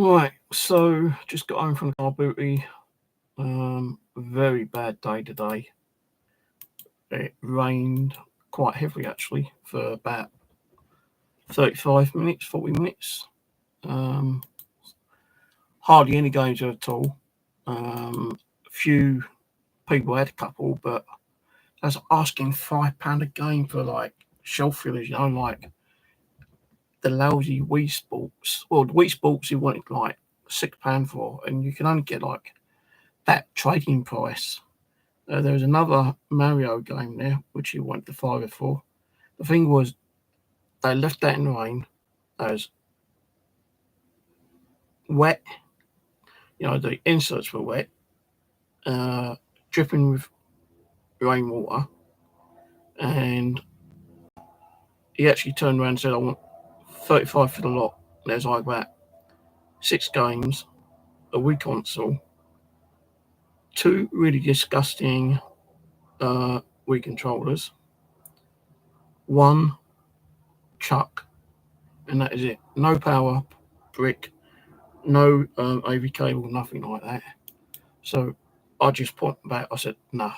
Right, so just got home from CarBooty. Very bad day today. It rained quite heavily actually for about 35 minutes, 40 minutes. Hardly any games at all. A few people had a couple, but that's asking £5 a game for like shelf fillers, like the lousy Wii Sports. Well, the Wii Sports you wanted like £6 for, and you can only get like that trading price. There was another Mario game there, which you wanted the fiver for. The thing was, they left that in the rain. It was wet. The inserts were wet, dripping with rainwater. And he actually turned around and said, I want 35 for the lot. There's like about 6 games, a Wii console, 2 really disgusting Wii controllers, 1 chuck, and that is it. No power brick, no AV cable, nothing like that. So I just pointed back. I said, no,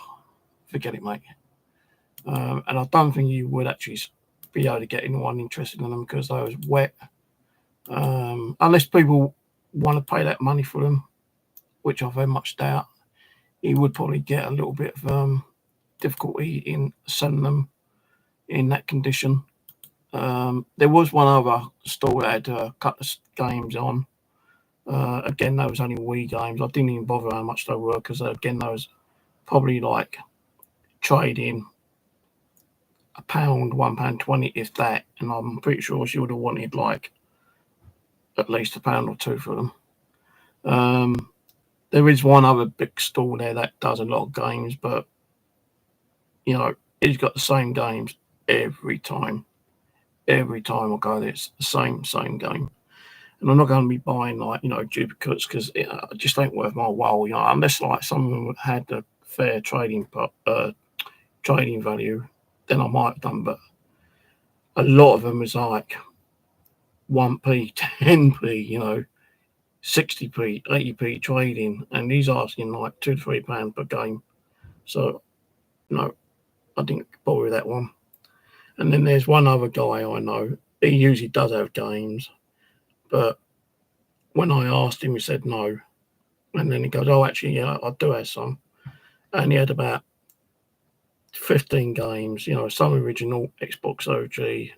forget it, mate. And I don't think you would actually be able to get anyone interested in them because they was wet. Unless people want to pay that money for them, which I very much doubt, you would probably get a little bit of difficulty in selling them in that condition. There was one other store that had a couple of games on. Again, those only Wii games. I didn't even bother how much they were because, again, those probably like trading £1, £1.20, if that. And I'm pretty sure she would have wanted like at least £1 or £2 for them. There is one other big store there that does a lot of games, but he's got the same games every time. Every time I go there, it's the same game. And I'm not going to be buying like duplicates because it just ain't worth my while. Unless like some of them had a fair trading value, then I might have done. But a lot of them is like 1p, 10p, 60p, 80p trading, and he's asking like £2 to £3 per game. So no, I didn't bother with that one. And then there's one other guy I know. He usually does have games, but when I asked him, he said no. And then he goes, oh, actually, yeah, I do have some. And he had about 15 games, some original Xbox OG.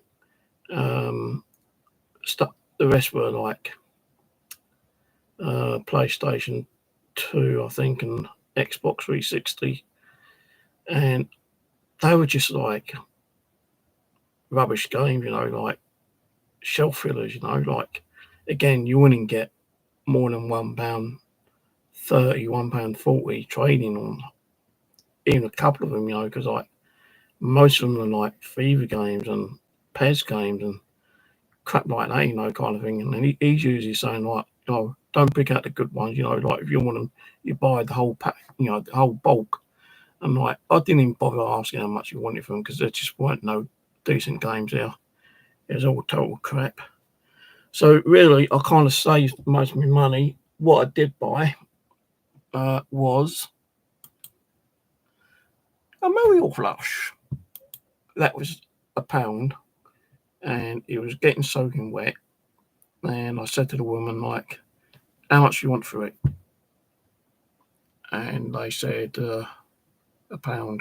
The rest were like PlayStation 2, I think, and Xbox 360. And they were just like rubbish games, like shelf fillers, like, again, you wouldn't get more than £1.30, £1.40 trading on even a couple of them, because like most of them are like Fever games and PES games and crap like that, kind of thing. And then he's usually saying like, don't pick out the good ones, like if you want them, you buy the whole pack, the whole bulk. And like, I didn't even bother asking how much you wanted for them because there just weren't no decent games there. It was all total crap. So really, I kind of saved most of my money. What I did buy was a Mario Flush. That was £1, and it was getting soaking wet. And I said to the woman, like, how much do you want for it? And they said £1.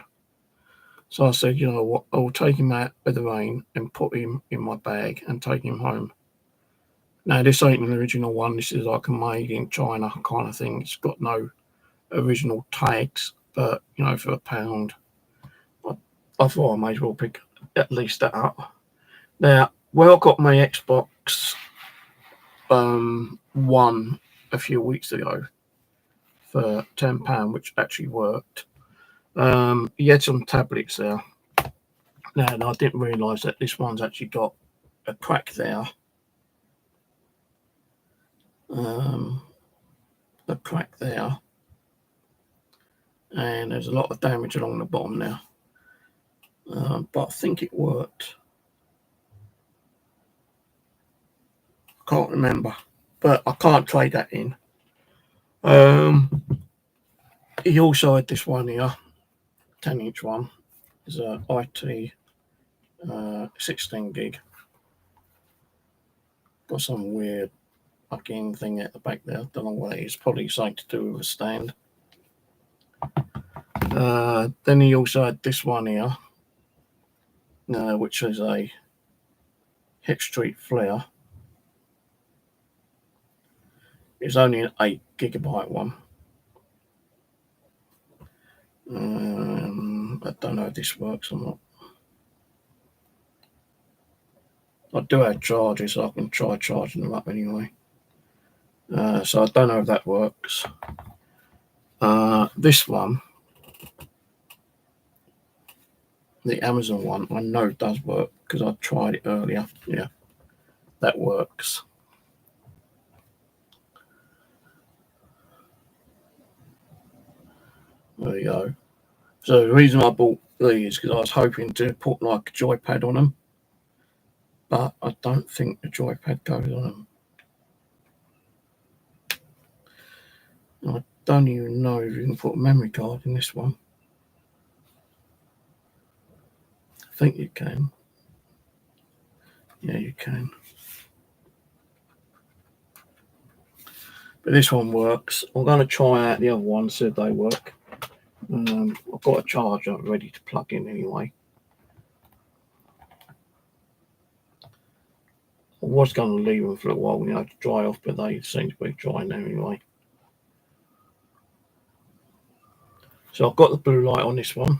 So I said, you know what, I'll take him out of the rain and put him in my bag and take him home. Now, this ain't an original one. This is like a made in China kind of thing. It's got no original tags, but, for £1, I thought I may as well pick at least that up. Now, where I got my Xbox One a few weeks ago for £10, which actually worked, he had some tablets there. Now, and I didn't realise that this one's actually got a crack there. A crack there. And there's a lot of damage along the bottom now. But I think it worked. I can't remember. but I can't trade that in. He also had this one here, 10-inch one. It's a IT 16 gig. Got some weird fucking thing at the back there. Don't know what it is. Probably something to do with a stand. Then he also had this one here, which is a Hit Street Flare. It's only an 8 gigabyte one. I don't know if this works or not. I do have chargers, so I can try charging them up anyway. So I don't know if that works. This one, the Amazon one, I know it does work because I tried it earlier. Yeah, that works. There you go. So the reason I bought these is because I was hoping to put like a joypad on them, but I don't think the joypad goes on them. I don't even know if you can put a memory card in this one. I think you can. Yeah, you can. But this one works. I'm going to try out the other one, see if they work. I've got a charger ready to plug in anyway. I was going to leave them for a while, to dry off, but they seem to be dry now anyway. So I've got the blue light on this one.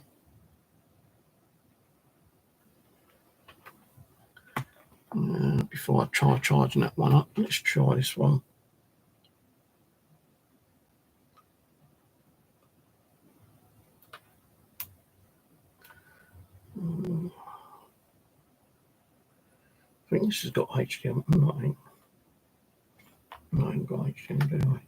Before I try charging that one up, let's try this one. I think this has got HDMI. No, I ain't got HDMI, do I?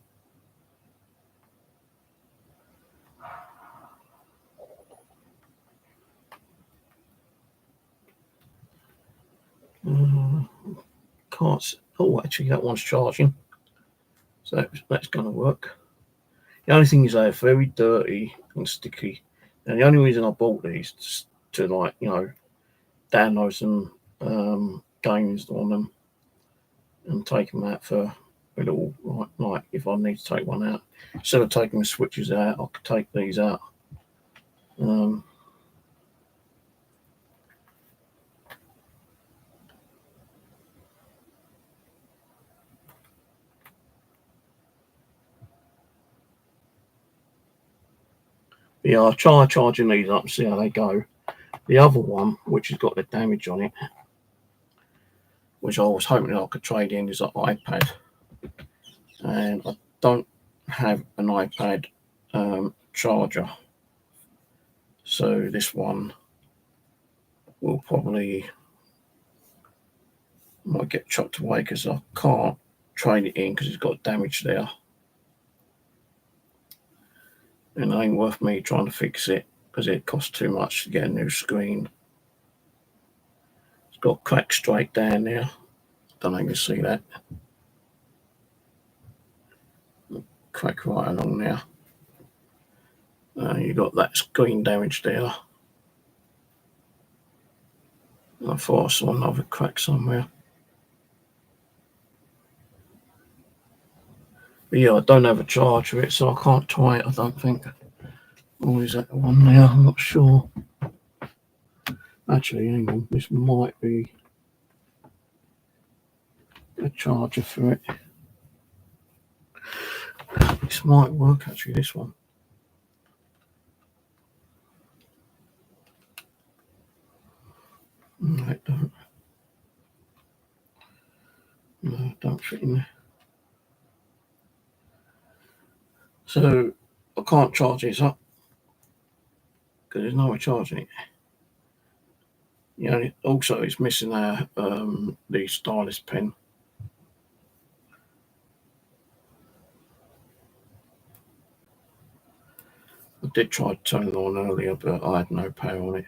Can't. Oh, actually, that one's charging. So that's going to work. The only thing is they're very dirty and sticky. And the only reason I bought these is to, download some games on them and take them out for a little, like if I need to take one out. Instead of taking the switches out, I could take these out. Yeah, I'll try charging these up and see how they go. The other one, which has got the damage on it, which I was hoping I could trade in, is an iPad. And I don't have an iPad charger. So this one will probably might get chucked away because I can't trade it in because it's got damage there. And it ain't worth me trying to fix it because it costs too much to get a new screen. It's got cracks straight down there. Don't know if you can see that. Crack right along there. You got that screen damage there. I thought I saw another crack somewhere. But yeah, I don't have a charge for it, so I can't try it, I don't think. Or is that the one there? I'm not sure. Actually, hang on, this might be a charger for it. This might work, actually, this one. No, it don't. No, it don't fit in there. So, I can't charge this up because there's no way charging it. Also it's missing the stylus pen. I did try to turn it on earlier, but I had no power on it.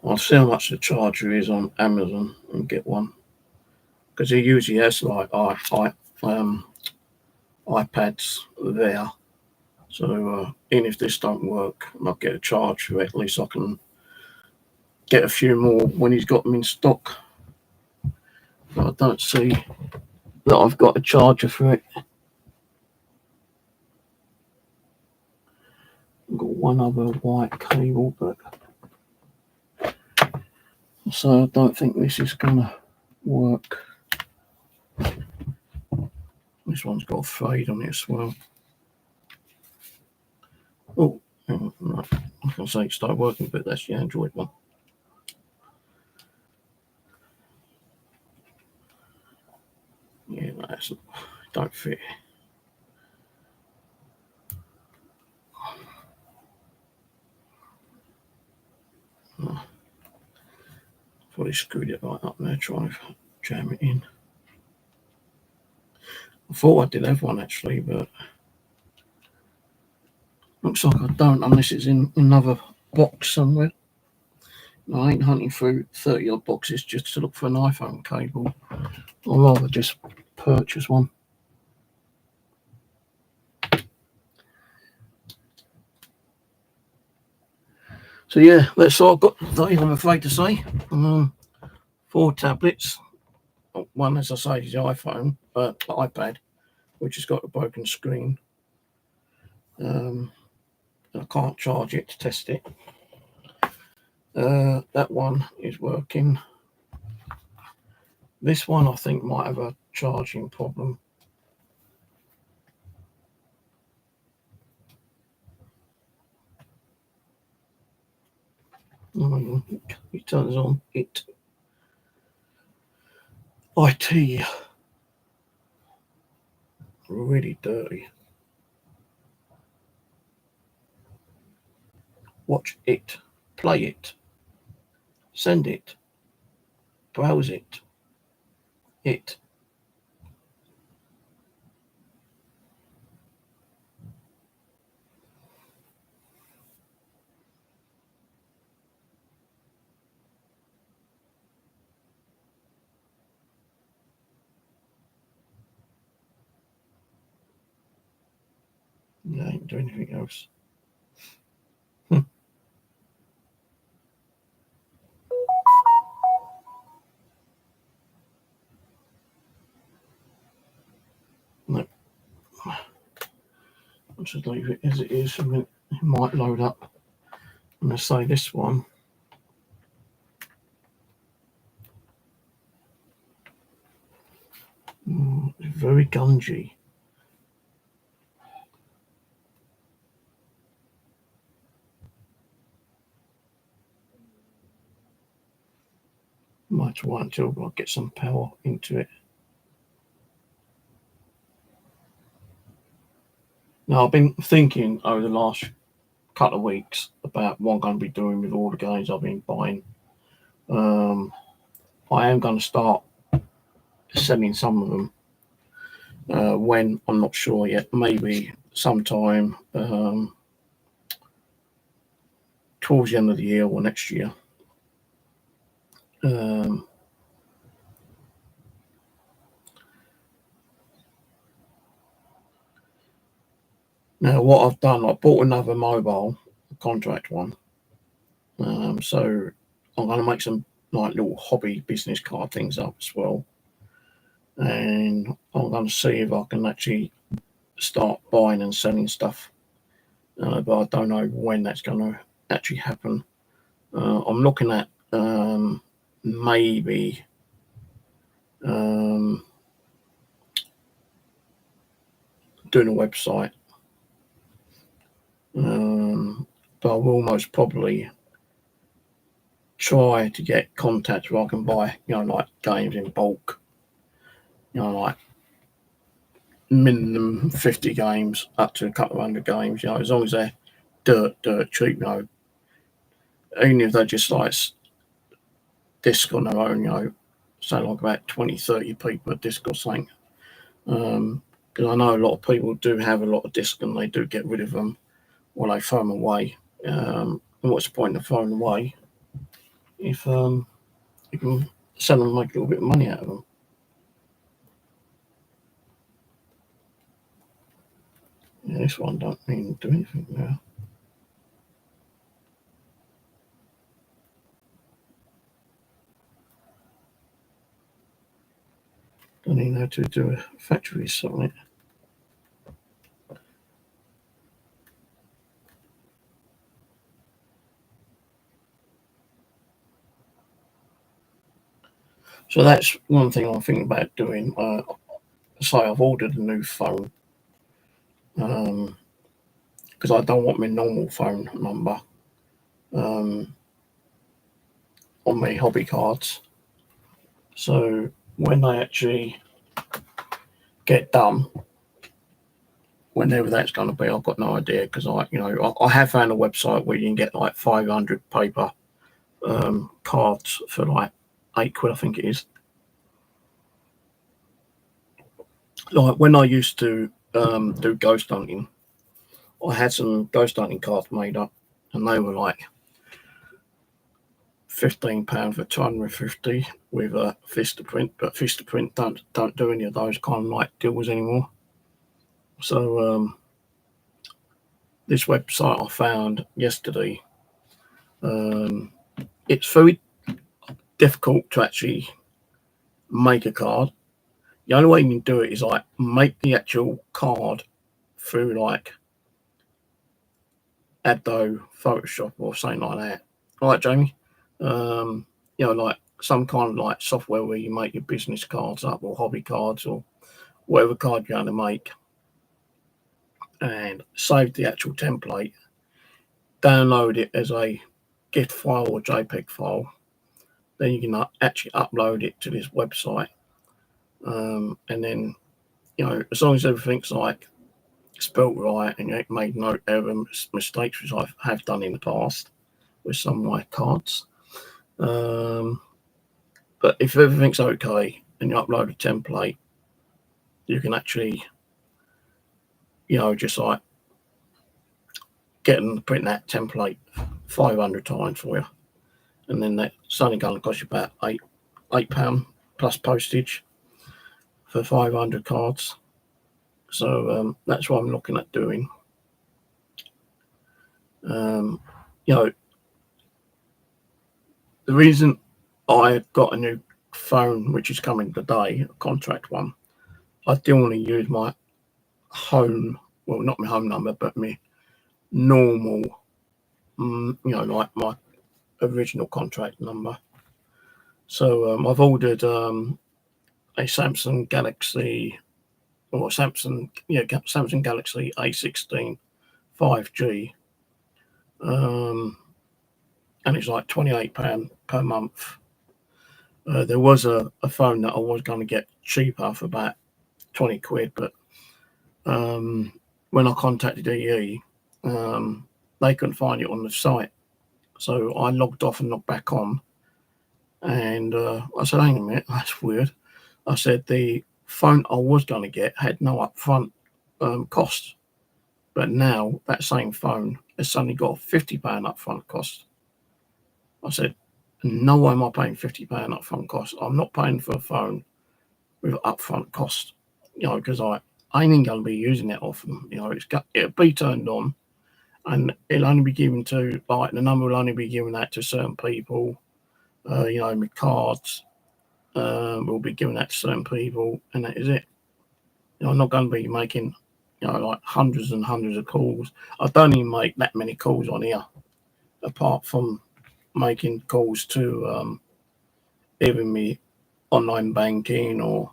I'll see how much the charger is on Amazon and get one, because he usually has like iPads there. So even if this don't work and I get a charge for it, at least I can get a few more when he's got them in stock. But I don't see that I've got a charger for it. I've got one other white cable, but so I don't think this is gonna work. This one's got a fade on it as well. Oh, no, I can say it started working, but that's the Android one. Yeah, that's don't fit. Oh, probably screwed it right up there trying to jam it in. I thought I did have one actually, but looks like I don't unless it's in another box somewhere. I ain't hunting through 30 odd boxes just to look for an iPhone cable. I'd rather just purchase one. So yeah, that's all I've got today, I'm afraid to say. 4 tablets. One, as I say, is the iPad, which has got a broken screen. I can't charge it to test it. That one is working. This one I think might have a charging problem. It turns on it. IT. Really dirty. Watch it. Play it. Send it. Browse it. It. I ain't doing anything else. No. I'll just leave it as it is. It might load up. I'm going to say this one. Very gungy. Might wait until I get some power into it. Now, I've been thinking over the last couple of weeks about what I'm going to be doing with all the games I've been buying. I am going to start selling some of them. When, I'm not sure yet. Maybe sometime towards the end of the year or next year. Now, what I've done, I bought another mobile contract one. So I'm going to make some like little hobby business card things up as well. And I'm going to see if I can actually start buying and selling stuff. But I don't know when that's going to actually happen. I'm looking at maybe doing a website. But I will most probably try to get contacts where I can buy, like games in bulk. Like minimum 50 games up to a couple of hundred games, as long as they're dirt cheap, even if they're just like disc on their own, say like about 20-30 people a disc or something. Because I know a lot of people do have a lot of discs and they do get rid of them or they throw them away. And what's the point of throwing them away? if you can sell them and make a little bit of money out of them. Yeah, this one don't even do anything now. Don't even know how to do a factory on it. So that's one thing I'm thinking about doing. Say I've ordered a new phone because I don't want my normal phone number on my hobby cards. So when they actually get done, whenever that's going to be, I've got no idea, because I have found a website where you can get like 500 paper cards for like £8, I think it is. Like when I used to do ghost hunting, I had some ghost hunting cards made up, and they were like £15 for 250 with a Vistaprint, but Vistaprint don't do any of those kind of like deals anymore. So this website I found yesterday, it's very difficult to actually make a card. The only way you can do it is like make the actual card through like Adobe Photoshop or something like that. All right, Jamie? Like some kind of like software where you make your business cards up, or hobby cards, or whatever card you're going to make, and save the actual template, download it as a GIF file or JPEG file. Then you can actually upload it to this website, and then as long as everything's like spelt right and you made no error mistakes, which I have done in the past with some of my cards. But if everything's okay and you upload a template, you can actually, just like get them to print that template 500 times for you. And then that's only going to cost you about £8 plus postage for 500 cards. So that's what I'm looking at doing. The reason I got a new phone, which is coming today, a contract one, I still want to use my home, well, not my home number, but my normal, like my original contract number. So I've ordered a Samsung Galaxy, or Samsung Galaxy A16 5G, and it's like £28 per month. There was a phone that I was going to get cheaper for about 20 quid, but when I contacted EE, they couldn't find it on the site. So I logged off and logged back on, and I said, hang a minute, that's weird. I said the phone I was going to get had no upfront cost, but now that same phone has suddenly got £50 upfront cost. I said, no way am I paying £50 upfront cost. I'm not paying for a phone with upfront cost, because I ain't going to be using it often. It'll be turned on, and it'll only be given to, like, the number will only be given out to certain people. My cards will be given out to certain people, and that is it. I'm not going to be making, like hundreds and hundreds of calls. I don't even make that many calls on here, apart from making calls to either me online banking or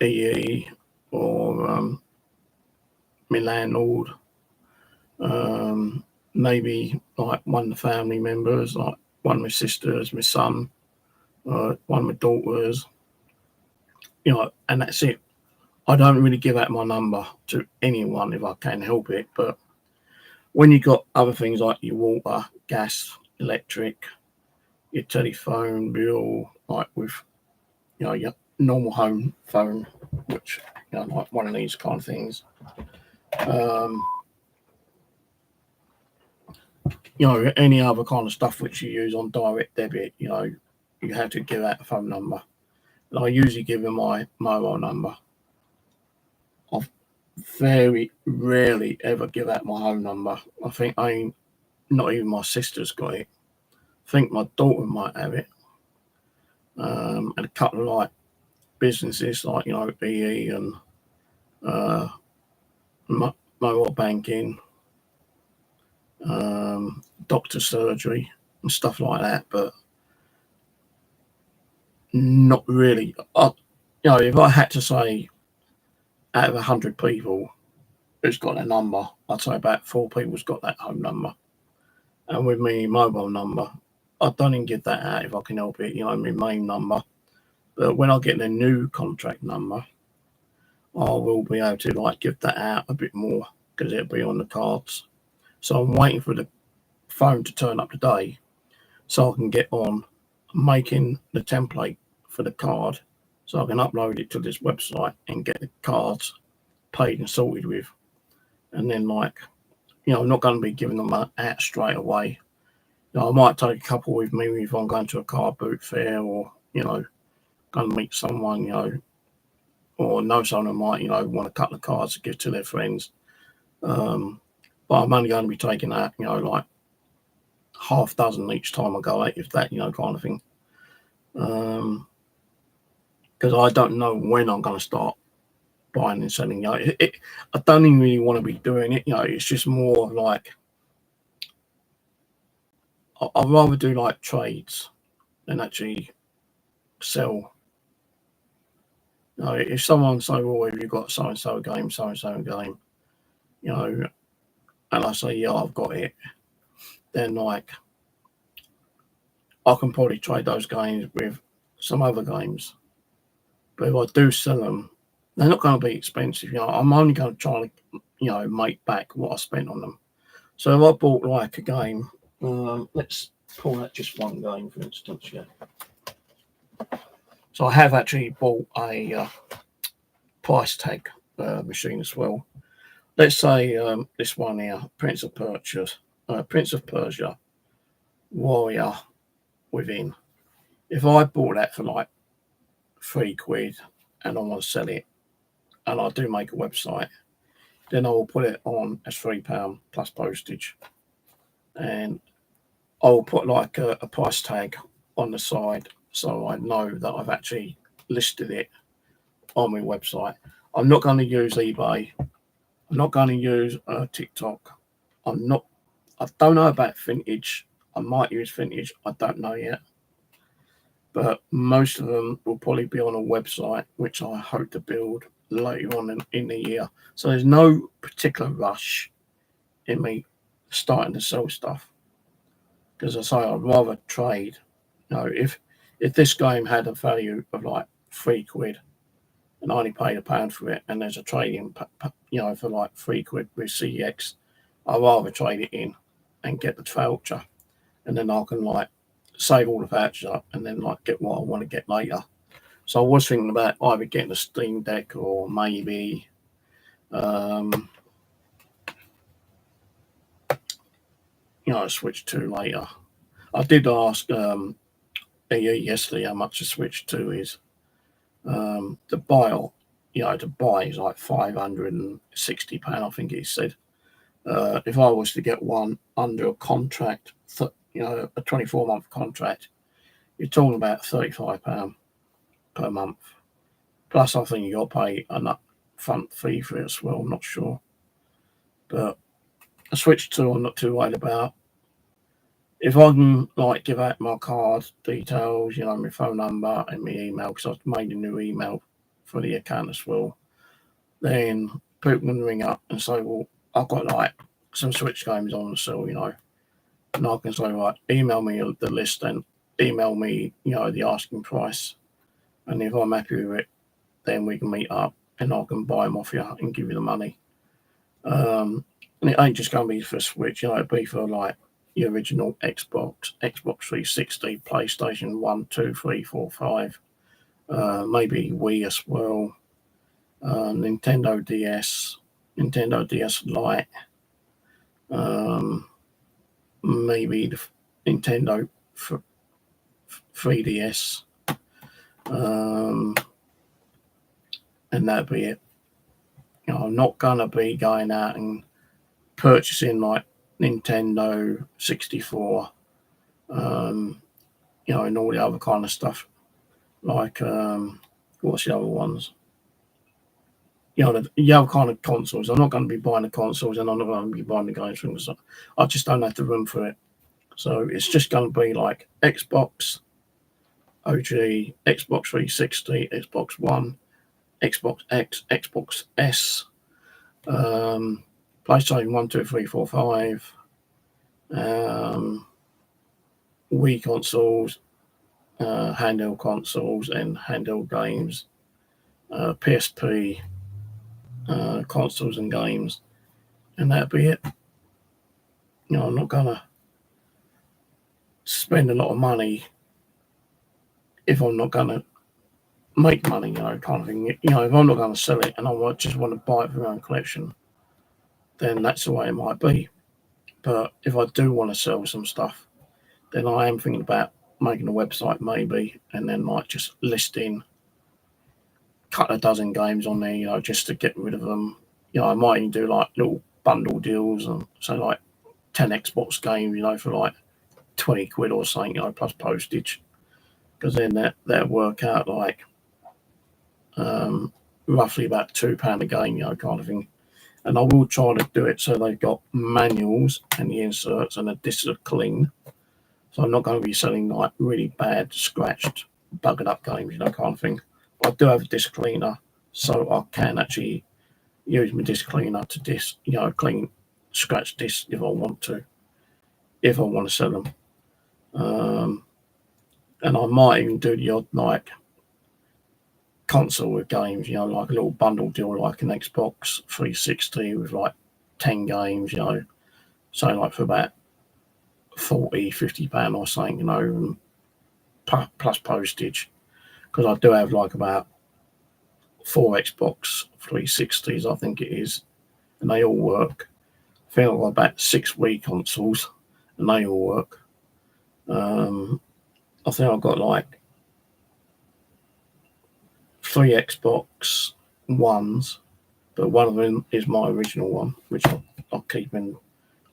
EE or my landlord, maybe like one of the family members, like one of my sisters, my son, one of my daughters, and that's it. I don't really give out my number to anyone if I can help it, but when you got other things like your water, gas, electric, your telephone bill, like with your normal home phone, which like one of these kind of things, any other kind of stuff which you use on direct debit, you have to give out a phone number. And I usually give them my mobile number. I very rarely ever give out my home number. I think not even my sister's got it. I think my daughter might have it. And a couple of like businesses like EE and mobile banking, doctor surgery and stuff like that, but not really. If I had to say out of 100 people who's got that number, I'd say about 4 people's got that home number. And with me mobile number, I don't even give that out if I can help it, my main number. But when I get the new contract number, I will be able to give that out a bit more because it'll be on the cards. So I'm waiting for the phone to turn up today so I can get on making the template for the card so I can upload it to this website and get the cards paid and sorted with. And then I'm not going to be giving them out straight away. I might take a couple with me if I'm going to a CarBoot fair or, going to meet someone, or know someone who might, want a couple of cards to give to their friends. But I'm only going to be taking out, half dozen each time I go out, if that, kind of thing. Because I don't know when I'm going to start buying and selling. I don't even really want to be doing it. It's just more like I'd rather do trades than actually sell. If someone say, "Well, have you got so and so game, and I say, "Yeah, I've got it," then I can probably trade those games with some other games. But if I do sell them, they're not going to be expensive. I'm only going to try to, make back what I spent on them. So if I bought a game, let's pull out just one game, for instance. Yeah. So I have actually bought a price tag machine as well. Let's say this one here, Prince of Persia, Warrior Within. If I bought that for £3 and I want to sell it, and I do make a website, then I will put it on as £3 plus postage, and I will put a price tag on the side so I know that I've actually listed it on my website. I'm not going to use eBay. I'm not going to use TikTok. I don't know about Vintage. I might use Vintage. I don't know yet. But most of them will probably be on a website, which I hope to build later on in the year. So there's no particular rush in me starting to sell stuff. Because I say I'd rather trade. If this game had a value of £3 and I only paid £1 for it, and there's a trading, for £3 with CX, I'd rather trade it in and get the voucher, and then I can save all the vouchers up and then get what I want to get later. So I was thinking about either getting a Steam Deck or maybe a Switch 2 later. I did ask yesterday how much a Switch 2 is. To buy is £560, I think he said. If I was to get one under a contract, a 24-month contract, you're talking about £35 per month. Plus, I think you got to pay an upfront fee for it as well. I'm not sure. But a Switch 2 I'm not too worried about. If I can give out my card details, my phone number and my email, because I've made a new email for the account as well, then people can ring up and say, well, I've got some Switch games on the sale, and I can say, right, email me the list and email me, the asking price. And if I'm happy with it, then we can meet up and I can buy them off you and give you the money. And it ain't just going to be for Switch, it'll be for the original Xbox 360, PlayStation 1, 2, 3, 4, 5, maybe Wii as well, Nintendo DS Lite, maybe the Nintendo 3DS, and that'd be it. I'm not gonna be going out and purchasing like Nintendo 64, and all the other kind of stuff. Like, what's the other ones? The other kind of consoles. I'm not going to be buying the consoles, and I'm not going to be buying the games from the. I just don't have the room for it. So it's just going to be like Xbox OG, Xbox 360, Xbox One, Xbox X, Xbox S, PlayStation 1, 2, 3, 4, 5, Wii consoles, handheld consoles, and handheld games, PSP consoles and games, and that'd be it. I'm not going to spend a lot of money if I'm not going to make money, kind of thing. If I'm not going to sell it and I just want to buy it for my own collection, then that's the way it might be. But if I do want to sell some stuff, then I am thinking about making a website maybe, and then like just listing a couple of dozen games on there, just to get rid of them. I might even do like little bundle deals, and so like 10 Xbox games, for like 20 quid or something, plus postage, because then that'll work out like roughly about £2 a game, kind of thing. And I will try to do it so they've got manuals and the inserts and the discs are clean. So I'm not going to be selling like really bad, scratched, buggered up games, kind of thing. But I do have a disc cleaner, so I can actually use my disc cleaner to clean scratch discs if I want to sell them. And I might even do the odd like console with games, like a little bundle deal, like an Xbox 360 with like 10 games, so like for about £40-50 or something, plus postage, because I do have like about 4 Xbox 360s, I think it is, and they all work. I think I've got about 6 Wii consoles, and they all work. I think I've got like 3 Xbox Ones, but one of them is my original one, which I'll keep in.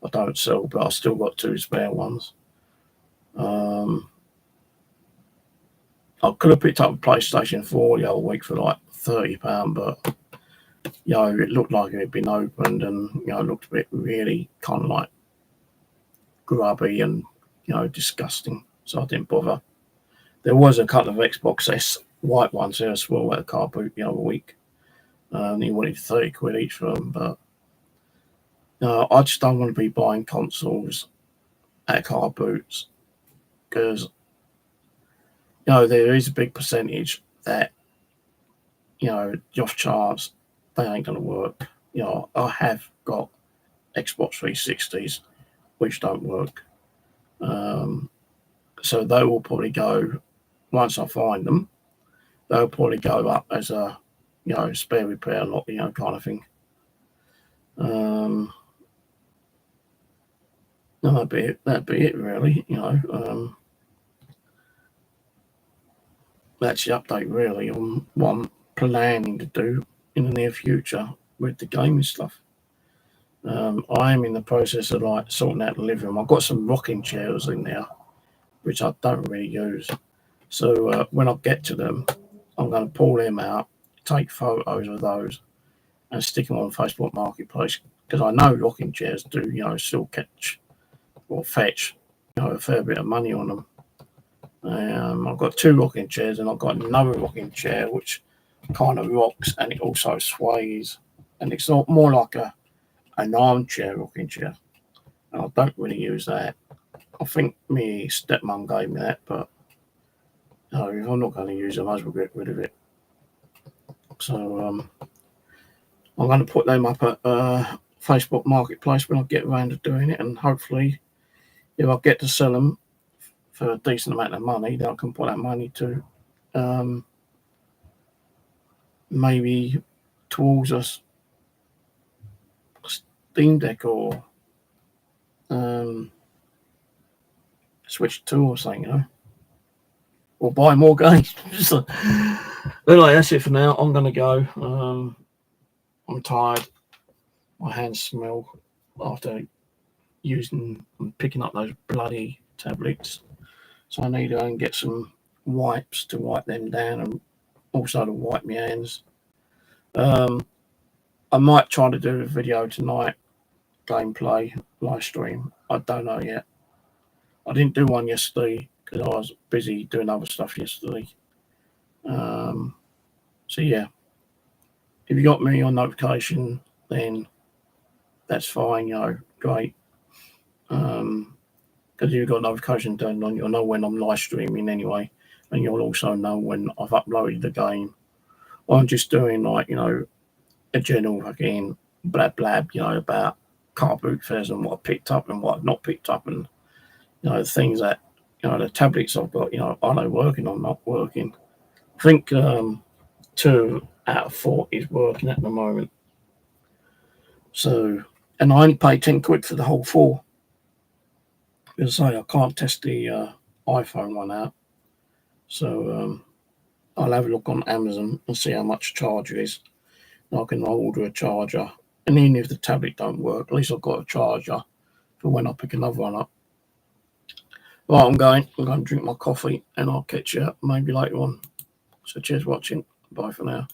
I don't sell, but I've still got 2 spare ones. I could have picked up a PlayStation 4 the other week for like £30, but it looked like it had been opened, and it looked a bit really kind of like grubby and disgusting, so I didn't bother. There was a couple of Xbox S white ones there as well at a CarBoot the other week, and he wanted 30 quid each for them, but I just don't want to be buying consoles at CarBoots, because there is a big percentage that off chance they ain't going to work. I have got Xbox 360s which don't work, so they will probably go, once I find them, they'll probably go up as a spare repair lot, kind of thing. That'd be it really. That's the update really on what I'm planning to do in the near future with the gaming stuff. I am in the process of like sorting out the living room. I've got some rocking chairs in there, which I don't really use. So when I get to them, I'm going to pull them out, take photos of those, and stick them on Facebook Marketplace, because I know rocking chairs do, still catch or fetch, a fair bit of money on them. I've got 2 rocking chairs, and I've got another rocking chair which kind of rocks and it also sways, and it's not more like an armchair rocking chair, and I don't really use that. I think my stepmom gave me that, but if I'm not going to use it, I might as well get rid of it. So I'm going to put them up at Facebook Marketplace when I get around to doing it, and hopefully if I get to sell them for a decent amount of money, then I can put that money to maybe towards a Steam Deck or Switch 2 or something, you know, or buy more games. So, anyway, that's it for now. I'm going to go. I'm tired. My hands smell after using and picking up those bloody tablets. So I need to go and get some wipes to wipe them down and also to wipe my hands. I might try to do a video tonight, gameplay, live stream. I don't know yet. I didn't do one yesterday because I was busy doing other stuff yesterday. So yeah, if you got me on notification, then that's fine, you know, great. Because you've got notification turned on, you'll know when I'm live streaming anyway, and you'll also know when I've uploaded the game. Or I'm just doing, like, you know, a general fucking blab blab, you know, about CarBoot fairs and what I picked up and what I've not picked up, and, you know, things that, you know, the tablets I've got, you know, are they working or not working? I think 2 out of 4 is working at the moment. So, and I only paid 10 quid for the whole 4. As I say, I can't test the iPhone one out. So I'll have a look on Amazon and see how much a charger is. And I can order a charger. And even if the tablet don't work, at least I've got a charger for when I pick another one up. Right, I'm going to drink my coffee and I'll catch you maybe later on. So cheers for watching. Bye for now.